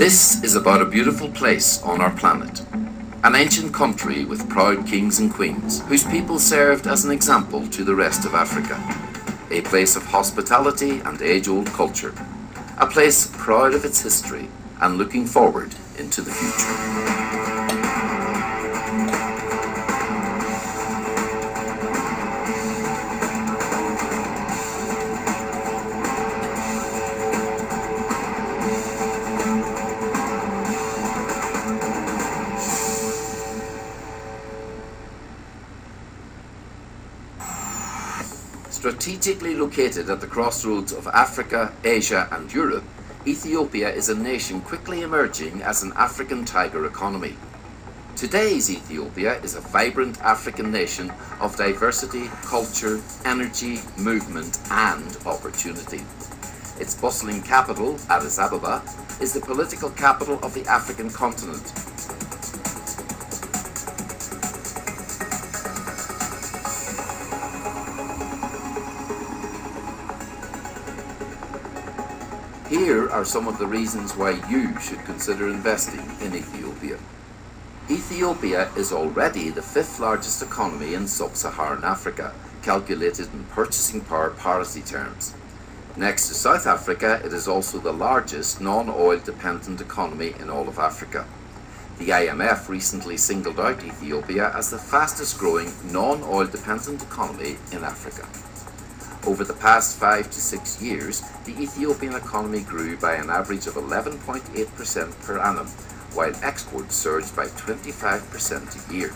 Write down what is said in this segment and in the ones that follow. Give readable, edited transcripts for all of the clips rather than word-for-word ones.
This is about a beautiful place on our planet, an ancient country with proud kings and queens, whose people served as an example to the rest of Africa. A place of hospitality and age-old culture, a place proud of its history and looking forward into the future. Strategically located at the crossroads of Africa, Asia and Europe, Ethiopia is a nation quickly emerging as an African tiger economy. Today's Ethiopia is a vibrant African nation of diversity, culture, energy, movement and opportunity. Its bustling capital, Addis Ababa, is the political capital of the African continent. Here are some of the reasons why you should consider investing in Ethiopia. Ethiopia is already the 5th largest economy in sub-Saharan Africa, calculated in purchasing power parity terms. Next to South Africa, it is also the largest non-oil dependent economy in all of Africa. The IMF recently singled out Ethiopia as the fastest growing non-oil dependent economy in Africa. Over the past 5 to 6 years, the Ethiopian economy grew by an average of 11.8% per annum, while exports surged by 25% a year.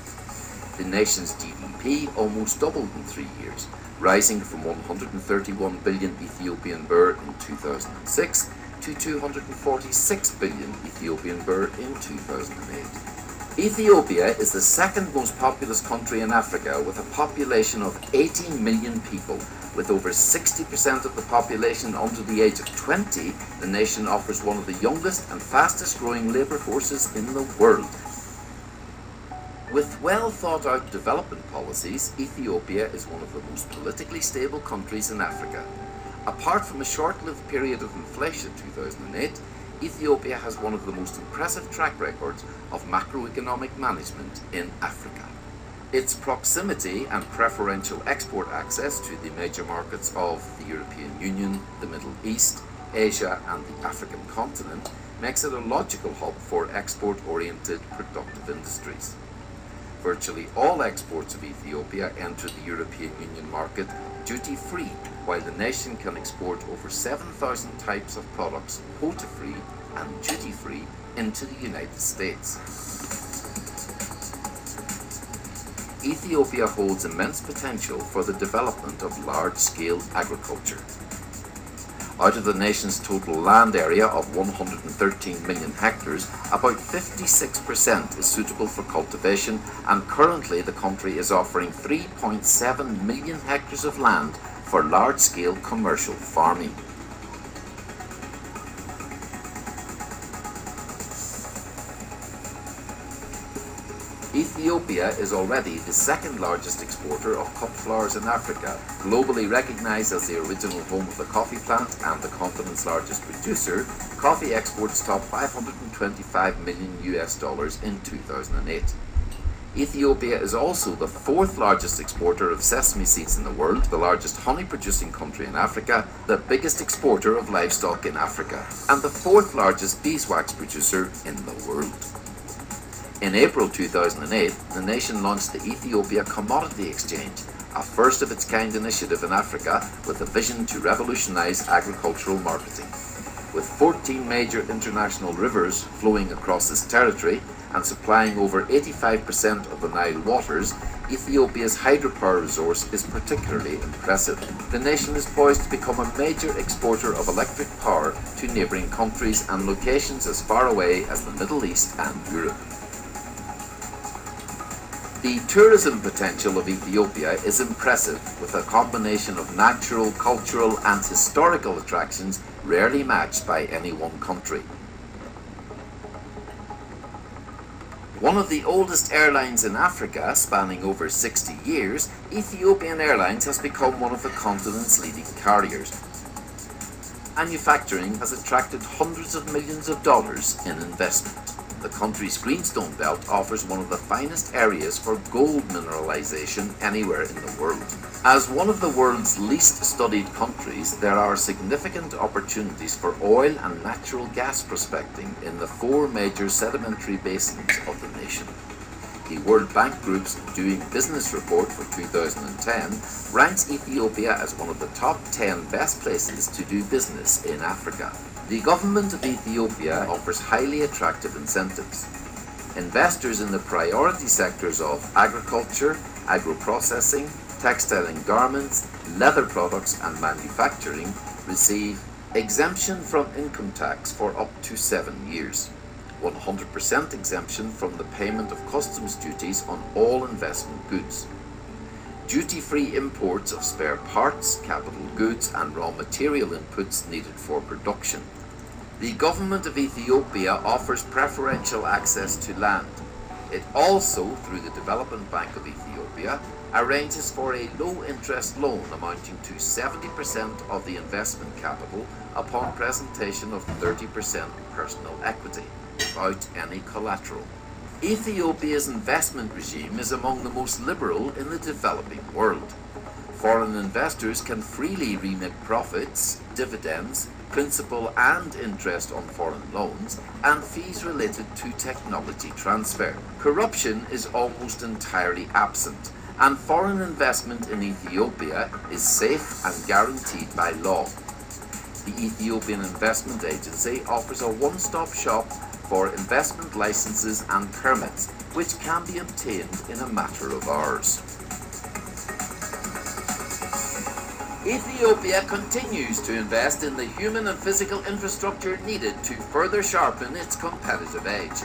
The nation's GDP almost doubled in 3 years, rising from 131 billion Ethiopian birr in 2006 to 246 billion Ethiopian birr in 2008. Ethiopia is the second most populous country in Africa with a population of 18 million people. With over 60% of the population under the age of 20, the nation offers one of the youngest and fastest growing labour forces in the world. With well thought out development policies, Ethiopia is one of the most politically stable countries in Africa. Apart from a short-lived period of inflation in 2008, Ethiopia has one of the most impressive track records of macroeconomic management in Africa. Its proximity and preferential export access to the major markets of the European Union, the Middle East, Asia and the African continent makes it a logical hub for export-oriented productive industries. Virtually all exports of Ethiopia enter the European Union market duty-free, while the nation can export over 7,000 types of products quota-free and duty-free into the United States. Ethiopia holds immense potential for the development of large-scale agriculture. Out of the nation's total land area of 113 million hectares, about 56% is suitable for cultivation, and currently the country is offering 3.7 million hectares of land for large-scale commercial farming. Ethiopia is already the second largest exporter of cut flowers in Africa, globally recognized as the original home of the coffee plant and the continent's largest producer. Coffee exports topped $525 million in 2008. Ethiopia is also the 4th largest exporter of sesame seeds in the world, the largest honey producing country in Africa, the biggest exporter of livestock in Africa, and the 4th largest beeswax producer in the world. In April 2008, the nation launched the Ethiopia Commodity Exchange, a first-of-its-kind initiative in Africa with a vision to revolutionize agricultural marketing. With 14 major international rivers flowing across this territory and supplying over 85% of the Nile waters, Ethiopia's hydropower resource is particularly impressive. The nation is poised to become a major exporter of electric power to neighbouring countries and locations as far away as the Middle East and Europe. The tourism potential of Ethiopia is impressive, with a combination of natural, cultural and historical attractions rarely matched by any one country. One of the oldest airlines in Africa, spanning over 60 years, Ethiopian Airlines has become one of the continent's leading carriers. Manufacturing has attracted hundreds of millions of dollars in investment. The country's greenstone belt offers one of the finest areas for gold mineralization anywhere in the world. As one of the world's least studied countries, there are significant opportunities for oil and natural gas prospecting in the 4 major sedimentary basins of the nation. The World Bank Group's Doing Business report for 2010 ranks Ethiopia as one of the top 10 best places to do business in Africa. The government of Ethiopia offers highly attractive incentives. Investors in the priority sectors of agriculture, agro-processing, textile and garments, leather products and manufacturing receive exemption from income tax for up to 7 years. 100% exemption from the payment of customs duties on all investment goods. Duty-free imports of spare parts, capital goods and raw material inputs needed for production. The government of Ethiopia offers preferential access to land. It also, through the Development Bank of Ethiopia, arranges for a low-interest loan amounting to 70% of the investment capital upon presentation of 30% personal equity, without any collateral. Ethiopia's investment regime is among the most liberal in the developing world. Foreign investors can freely remit profits, dividends, principal and interest on foreign loans, and fees related to technology transfer. Corruption is almost entirely absent, and foreign investment in Ethiopia is safe and guaranteed by law. The Ethiopian Investment Agency offers a one-stop shop for investment licenses and permits, which can be obtained in a matter of hours. Ethiopia continues to invest in the human and physical infrastructure needed to further sharpen its competitive edge.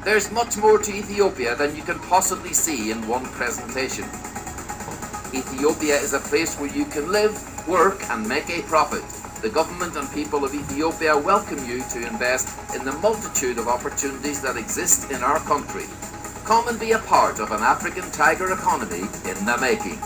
There's much more to Ethiopia than you can possibly see in one presentation. Ethiopia is a place where you can live, work and make a profit. The government and people of Ethiopia welcome you to invest in the multitude of opportunities that exist in our country. Come and be a part of an African tiger economy in the making.